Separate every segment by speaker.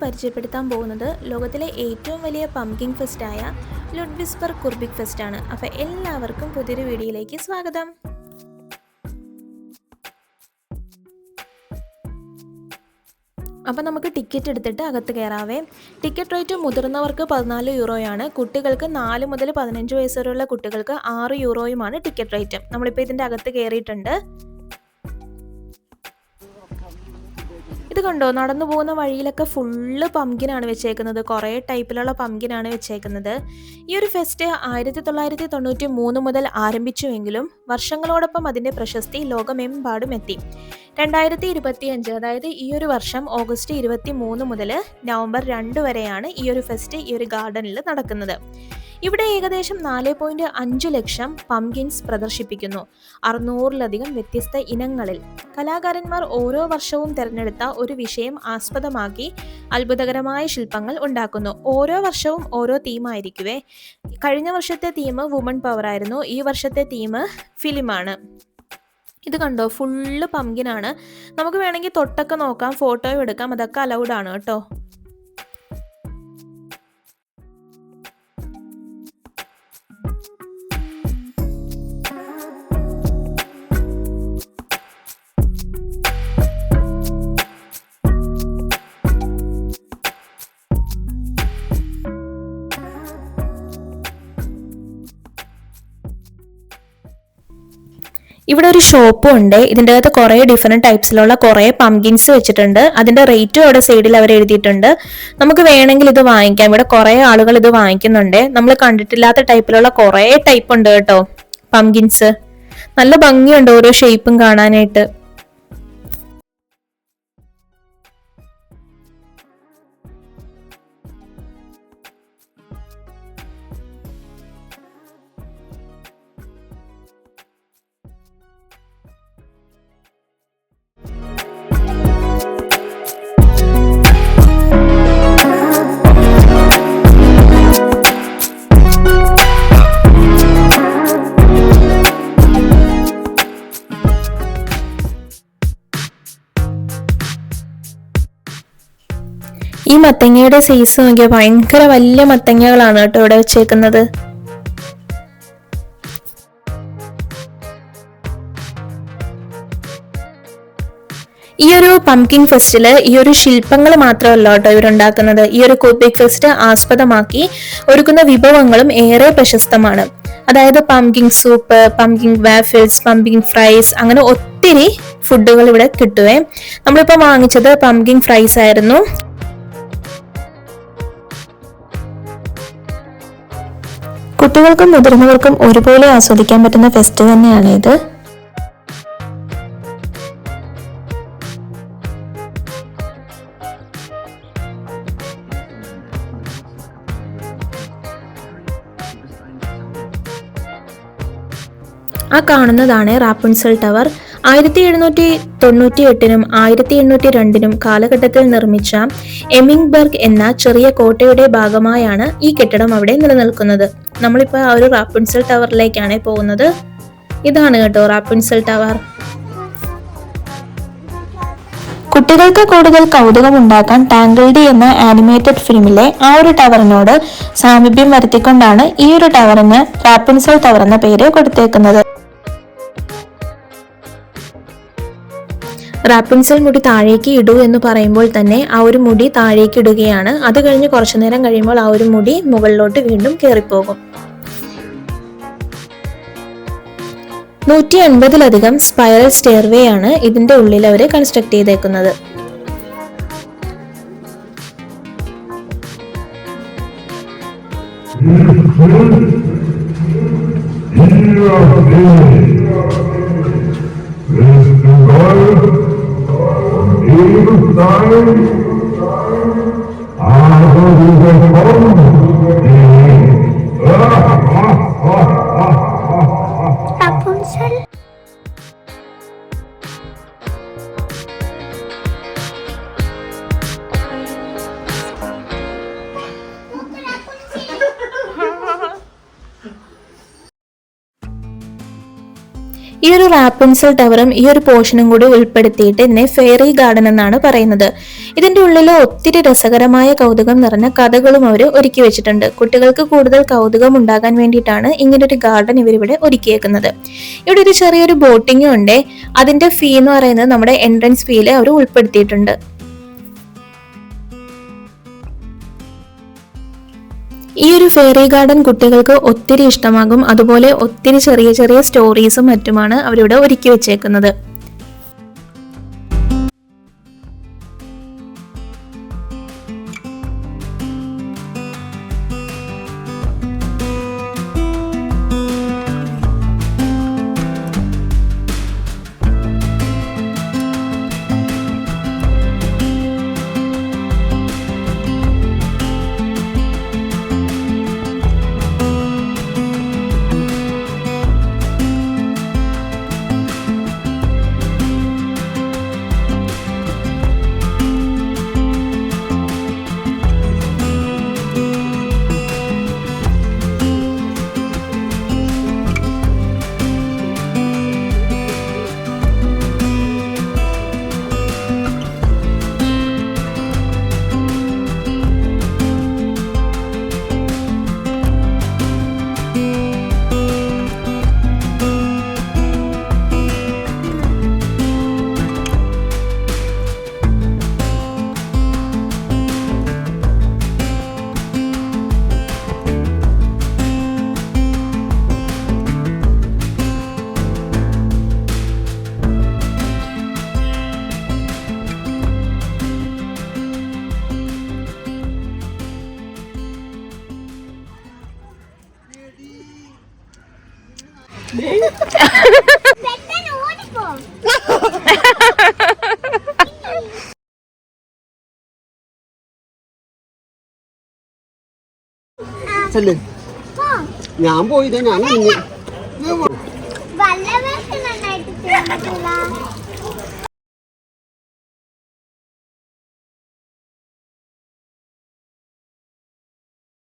Speaker 1: പരിചയപ്പെടുത്താൻ പോകുന്നത് ലോകത്തിലെ ഏറ്റവും വലിയ പംകിൻ ഫെസ്റ്റായ ലുഡ്വിസ്ബർഗ് കുർബിക് ഫെസ്റ്റാണ്. അപ്പോൾ എല്ലാവർക്കും പുതിയൊരു വീഡിയോയിലേക്ക് സ്വാഗതം. അപ്പോൾ നമുക്ക് ടിക്കറ്റ് എടുത്തിട്ട് അകത്ത് കയറാവേ. ടിക്കറ്റ് റേറ്റ് മുതിർന്നവർക്ക് 14 യൂറോയാണ്, കുട്ടികൾക്ക് 4 മുതൽ 15 വയസ്സ് വരെയുള്ള കുട്ടികൾക്ക് 6 യൂറോയുമാണ് ടിക്കറ്റ് റേറ്റ്. നമ്മളിപ്പോൾ ഇതിൻ്റെ അകത്ത് കയറിയിട്ടുണ്ട്. ഇത് കണ്ടോ, നടന്നു പോകുന്ന വഴിയിലൊക്കെ ഫുള്ള് പംകിനാണ് വെച്ചേക്കുന്നത്. കുറേ ടൈപ്പിലുള്ള പംകിനാണ് വെച്ചേക്കുന്നത്. ഈ ഒരു ഫെസ്റ്റ് 1993 മുതൽ ആരംഭിച്ചുവെങ്കിലും വർഷങ്ങളോടൊപ്പം അതിൻ്റെ പ്രശസ്തി ലോകമെമ്പാടും എത്തി. 2025, അതായത് ഈ ഒരു വർഷം ഓഗസ്റ്റ് 23 മുതൽ നവംബർ 2 വരെയാണ് ഈ ഒരു ഫെസ്റ്റ് ഈ ഒരു ഗാർഡനിൽ നടക്കുന്നത്. ഇവിടെ ഏകദേശം 4.5 ലക്ഷം പംകിൻസ് പ്രദർശിപ്പിക്കുന്നു. 600-ലധികം വ്യത്യസ്ത ഇനങ്ങളിൽ. കലാകാരന്മാർ ഓരോ വർഷവും തിരഞ്ഞെടുത്ത ഒരു വിഷയം ആസ്പദമാക്കി അത്ഭുതകരമായ ശില്പങ്ങൾ ഉണ്ടാക്കുന്നു. ഓരോ വർഷവും ഓരോ തീമായിരിക്കുവേ. കഴിഞ്ഞ വർഷത്തെ തീം വുമൺ പവർ ആയിരുന്നു. ഈ വർഷത്തെ തീം ഫിലിമാണ്. ഇത് കണ്ടോ, ഫുള്ള് പംകിനാണ്. നമുക്ക് വേണമെങ്കിൽ തൊട്ടൊക്കെ നോക്കാം, ഫോട്ടോയും എടുക്കാം. അതൊക്കെ അലൗഡ് ആണ് കേട്ടോ. ഇവിടെ ഒരു ഷോപ്പും ഉണ്ട്. ഇതിൻ്റെ അകത്ത് കുറേ ഡിഫറെൻറ്റ് ടൈപ്സിലുള്ള കുറേ പംകിൻസ് വെച്ചിട്ടുണ്ട്. അതിൻ്റെ റേറ്റും അവിടെ സൈഡിൽ അവർ എഴുതിയിട്ടുണ്ട്. നമുക്ക് വേണമെങ്കിൽ ഇത് വാങ്ങിക്കാം. ഇവിടെ കുറേ ആളുകൾ ഇത് വാങ്ങിക്കുന്നുണ്ട്. നമ്മൾ കണ്ടിട്ടില്ലാത്ത ടൈപ്പിലുള്ള കുറേ ടൈപ്പ് ഉണ്ട് കേട്ടോ പംകിൻസ്. നല്ല ഭംഗിയുണ്ട് ഓരോ ഷേപ്പും കാണാനായിട്ട്. ഈ മത്തങ്ങയുടെ സൈസ് നോക്കിയാൽ ഭയങ്കര വലിയ മത്തങ്ങകളാണ് കേട്ടോ ഇവിടെ വെച്ചേക്കുന്നത്. ഈ ഒരു പംകിൻ ഫെസ്റ്റില് ഈ ഒരു ശില്പങ്ങൾ മാത്രമല്ല കേട്ടോ ഇവരുണ്ടാക്കുന്നത്. ഈ ഒരു കുർബിക് ഫെസ്റ്റ് ആസ്പദമാക്കി ഒരുക്കുന്ന വിഭവങ്ങളും ഏറെ പ്രശസ്തമാണ്. അതായത് pumpkin soup, pumpkin waffles, pumpkin fries, അങ്ങനെ ഒത്തിരി ഫുഡുകൾ ഇവിടെ കിട്ടുവേ. നമ്മളിപ്പോൾ വാങ്ങിച്ചത് പംകിൻ ഫ്രൈസ് ആയിരുന്നു. കുട്ടികൾക്കും മുതിർന്നവർക്കും ഒരുപോലെ ആസ്വദിക്കാൻ പറ്റുന്ന ഫെസ്റ്റ് തന്നെയാണ് ഇത്. ആ കാണുന്നതാണ് റാപ്പുൻസൽ ടവർ. 1798-നും 1802-നും കാലഘട്ടത്തിൽ നിർമ്മിച്ച എമിംഗ്ബർഗ് എന്ന ചെറിയ കോട്ടയുടെ ഭാഗമായാണ് ഈ കെട്ടിടം അവിടെ നിലനിൽക്കുന്നത്. നമ്മളിപ്പോൾ ആ ഒരു റാപ്പുൻസൽ ടവറിലേക്കാണ് പോകുന്നത്. ഇതാണ് കേട്ടോ റാപ്പുൻസൽ ടവർ. കുട്ടികൾക്ക് കൂടുതൽ കൗതുകമുണ്ടാക്കാൻ ടാങ്കിൾഡ് എന്ന ആനിമേറ്റഡ് ഫിലിമിലെ ആ ഒരു ടവറിനോട് സാമീപ്യം വരുത്തിക്കൊണ്ടാണ് ഈ ഒരു ടവറിന് റാപ്പുൻസൽ ടവർ എന്ന പേര് കൊടുത്തേക്കുന്നത്. റാപ്പുൻസൽ മുടി താഴേക്ക് ഇടൂ എന്ന് പറയുമ്പോൾ തന്നെ ആ ഒരു മുടി താഴേക്ക് ഇടുകയാണ്. അത് കഴിഞ്ഞ് കുറച്ചു നേരം കഴിയുമ്പോൾ ആ ഒരു മുടി മുകളിലോട്ട് വീണ്ടും കയറിപ്പോകും. 150-ലധികം സ്പൈറൽ സ്റ്റെയർവേ ആണ് ഇതിന്റെ ഉള്ളിൽ അവർ കൺസ്ട്രക്ട് ചെയ്തേക്കുന്നത്. ഈ ഒരു റാപ്പൻസൽ ടവറും ഈ ഒരു പോർഷനും കൂടി ഉൾപ്പെടുത്തിയിട്ട് ഇതിനെ ഫെയറി ഗാർഡൻ എന്നാണ് പറയുന്നത്. ഇതിന്റെ ഉള്ളിൽ ഒത്തിരി രസകരമായ കൗതുകം നിറഞ്ഞ കഥകളും അവർ ഒരുക്കി വെച്ചിട്ടുണ്ട്. കുട്ടികൾക്ക് കൂടുതൽ കൗതുകം ഉണ്ടാകാൻ വേണ്ടിയിട്ടാണ് ഇങ്ങനൊരു ഗാർഡൻ ഇവരിവിടെ ഒരുക്കിയേക്കുന്നത്. ഇവിടെ ഒരു ചെറിയൊരു ബോട്ടിങ്ങും ഉണ്ട്. അതിന്റെ ഫീ എന്ന് പറയുന്നത് നമ്മുടെ എൻട്രൻസ് ഫീയിൽ അവർ ഉൾപ്പെടുത്തിയിട്ടുണ്ട്. ഈ ഒരു ഫെയറി ഗാർഡൻ കുട്ടികൾക്ക് ഒത്തിരി ഇഷ്ടമാകും. അതുപോലെ ഒത്തിരി ചെറിയ ചെറിയ സ്റ്റോറീസും മറ്റുമാണ് അവരിവിടെ ഒരുക്കി വെച്ചേക്കുന്നത്.
Speaker 2: ഞാൻ പോയില്ല, ഞാൻ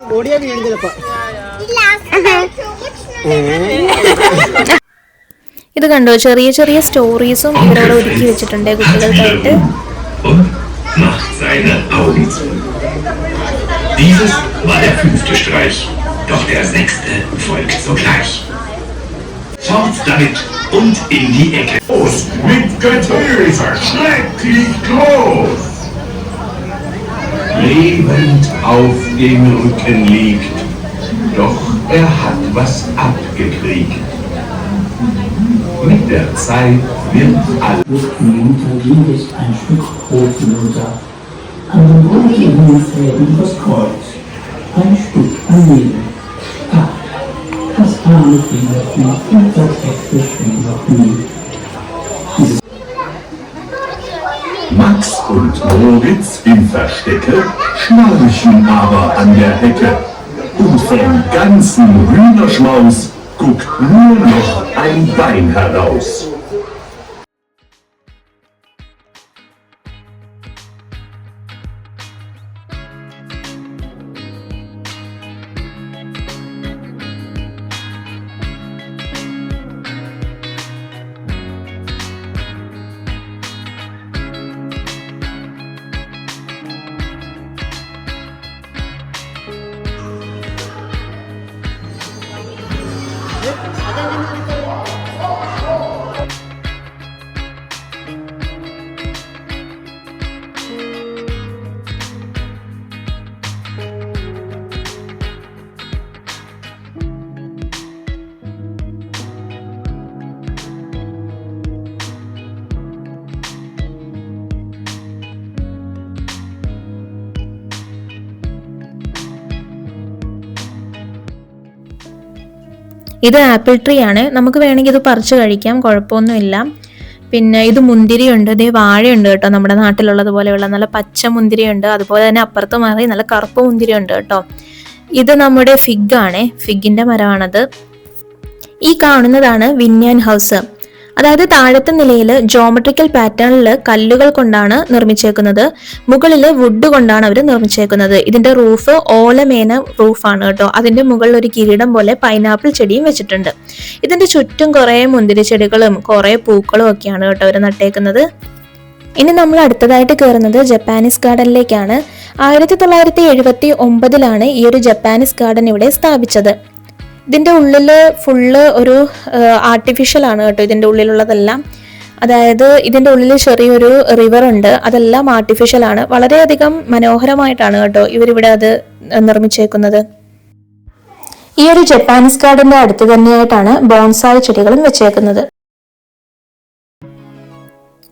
Speaker 2: ഓടിയാ വീട് ചിലപ്പോ.
Speaker 1: ഇത് കണ്ടോ, ചെറിയ ചെറിയ സ്റ്റോറീസും ഇവരവിടെ ഒരുക്കി വെച്ചിട്ടുണ്ട് കുട്ടികൾക്കായിട്ട്.
Speaker 3: Dieses war der 5. Streich, doch der 6. folgt sogleich. Fort damit und in die Ecke. Los, mit Getöse, schrecklich groß. Lebend auf dem Rücken liegt, doch er hat was abgekriegt. Mit der Zeit wird alles.
Speaker 4: Hinunter ging es ein Stück Brot hinunter. An den goldenen Fäden das Kreuz, ein Stück am Leben. Ach, das arme Fingerchen und das Äpfel schrieb noch nie.
Speaker 3: Max und Moritz im Verstecke schnarchen aber an der Hecke. Und vom ganzen Hühnerschmaus guckt nur noch ein Bein heraus.
Speaker 1: ഇത് apple tree ആണ്. നമുക്ക് വേണമെങ്കിൽ ഇത് പറിച്ച് കഴിക്കാം, കുഴപ്പമൊന്നുമില്ല. പിന്നെ ഇത് മുന്തിരിയുണ്ട്, ഇതേ വാഴയുണ്ട് കേട്ടോ, നമ്മുടെ നാട്ടിലുള്ളത് പോലെയുള്ള നല്ല പച്ച മുന്തിരിയുണ്ട്. അതുപോലെ തന്നെ അപ്പുറത്ത് മാറി നല്ല കറുപ്പ് മുന്തിരിയുണ്ട് കേട്ടോ. ഇത് നമ്മുടെ ഫിഗ് ആണ്, ഫിഗിന്റെ മരമാണത്. ഈ കാണുന്നതാണ് വിന്യാൻ ഹൗസ്. അതായത് താഴത്തെ നിലയിൽ ജോമെട്രിക്കൽ പാറ്റേണിൽ കല്ലുകൾ കൊണ്ടാണ് നിർമ്മിച്ചേക്കുന്നത്, മുകളിൽ വുഡ് കൊണ്ടാണ് അവർ നിർമ്മിച്ചേക്കുന്നത്. ഇതിന്റെ റൂഫ് ഓലമേന റൂഫാണ് കേട്ടോ. അതിന്റെ മുകളിൽ ഒരു കിരീടം പോലെ പൈനാപ്പിൾ ചെടിയും വെച്ചിട്ടുണ്ട്. ഇതിന്റെ ചുറ്റും കുറെ മുന്തിരി ചെടികളും കുറെ പൂക്കളും ഒക്കെയാണ് കേട്ടോ അവർ നട്ടേക്കുന്നത്. ഇനി നമ്മൾ അടുത്തതായിട്ട് കയറുന്നത് ജപ്പാനീസ് ഗാർഡനിലേക്കാണ്. 1979 ഈ ഒരു ജപ്പാനീസ് ഗാർഡൻ ഇവിടെ സ്ഥാപിച്ചത്. ഇതിൻ്റെ ഉള്ളിൽ ഫുള്ള് ഒരു ആർട്ടിഫിഷ്യൽ ആണ് കേട്ടോ, ഇതിൻ്റെ ഉള്ളിലുള്ളതെല്ലാം. അതായത് ഇതിൻ്റെ ഉള്ളിൽ ചെറിയൊരു റിവർ ഉണ്ട്, അതെല്ലാം ആർട്ടിഫിഷ്യൽ ആണ്. വളരെയധികം മനോഹരമായിട്ടാണ് കേട്ടോ ഇവരിവിടെ അത് നിർമ്മിച്ചേക്കുന്നത്. ഈ ഒരു ജപ്പാനീസ് ഗാർഡന്റെ അടുത്ത് തന്നെയായിട്ടാണ് ബോൺസായി ചെടികളും വെച്ചേക്കുന്നത്.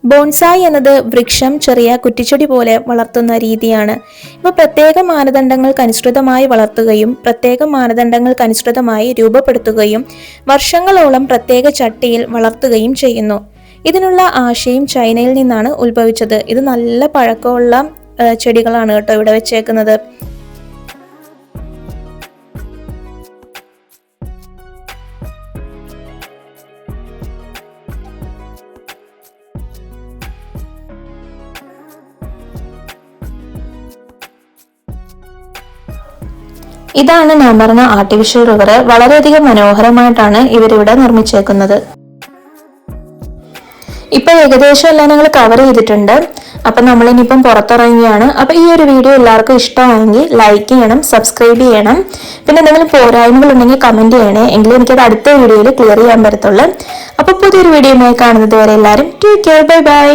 Speaker 1: ബോൺസായി എന്നത് വൃക്ഷം ചെറിയ കുറ്റിച്ചെടി പോലെ വളർത്തുന്ന രീതിയാണ്. ഇവ പ്രത്യേക മാനദണ്ഡങ്ങൾക്കനുസൃതമായി വളർത്തുകയും പ്രത്യേക മാനദണ്ഡങ്ങൾക്കനുസൃതമായി രൂപപ്പെടുത്തുകയും വർഷങ്ങളോളം പ്രത്യേക ചട്ടിയിൽ വളർത്തുകയും ചെയ്യുന്നു. ഇതിനുള്ള ആശയം ചൈനയിൽ നിന്നാണ് ഉത്ഭവിച്ചത്. ഇത് നല്ല പഴക്കമുള്ള ചെടികളാണ് കേട്ടോ ഇവിടെ വെച്ചേക്കുന്നത്. ഇതാണ് ഞാൻ പറഞ്ഞ ആർട്ടിഫിഷ്യൽ റിവർ. വളരെയധികം മനോഹരമായിട്ടാണ് ഇവരിവിടെ നിർമ്മിച്ചേക്കുന്നത്. ഇപ്പൊ ഏകദേശം എല്ലാം ഞങ്ങൾ കവർ ചെയ്തിട്ടുണ്ട്. അപ്പൊ നമ്മളിനിപ്പം പുറത്തിറങ്ങിയാണ്. അപ്പൊ ഈ ഒരു വീഡിയോ എല്ലാവർക്കും ഇഷ്ടമായെങ്കിൽ ലൈക്ക് ചെയ്യണം, സബ്സ്ക്രൈബ് ചെയ്യണം. പിന്നെ എന്തെങ്കിലും പോരായ്മകൾ ഉണ്ടെങ്കിൽ കമന്റ് ചെയ്യണേ, എങ്കിലും എനിക്കത് അടുത്ത വീഡിയോയിൽ ക്ലിയർ ചെയ്യാൻ പറ്റത്തുള്ളൂ. അപ്പൊ പുതിയൊരു വീഡിയോയുമായി കാണുന്നത് വരെ എല്ലാവരും ടേക്ക് കെയർ, ബൈ ബൈ.